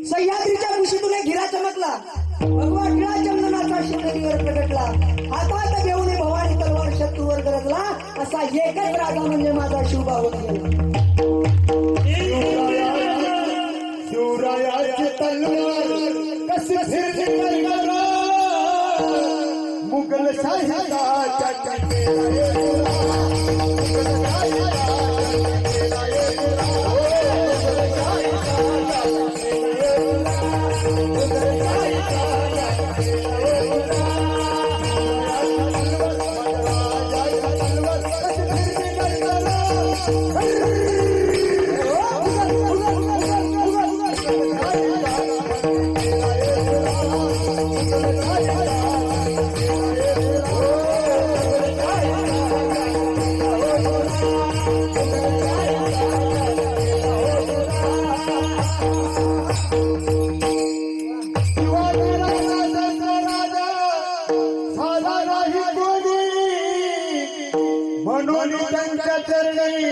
सह्याद्रीच्या कुशीतून एक हिरा चमकला, भगवा टिळा चंदनाचा शिवलिंगावर प्रगटला, हातात घेऊन भवानी तलवार शत्रूवर गरजला, असा एकच राजा म्हणजे माझा शिवबाहू शिवरायाची तलवार कशी फिरली मुघल शाहीचा म्हणून त्यांच्या चरणी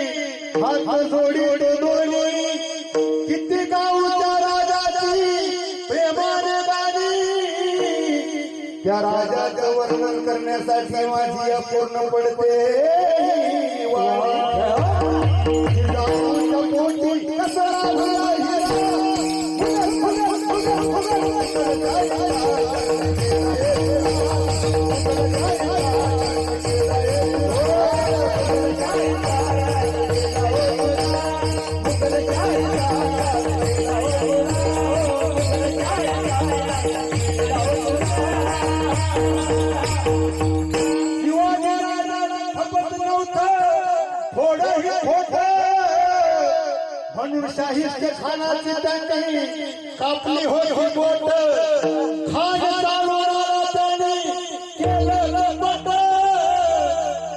हात जोडी दोन्ही किती गावच्या राजाची प्रेमाने बाणी त्या राजाचं वर्णन करण्यासाठी माझी अपूर्ण पडते म्हणून शाहीच्या खानाची त्यांनी कापली होती बोट खान चालवणारा त्यांनी केलं बोट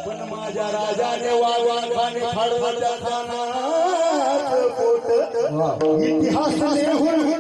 पण माझ्या राजाने वागवान खाने फाडलं त्या खानाचं पोट इतिहास लिहून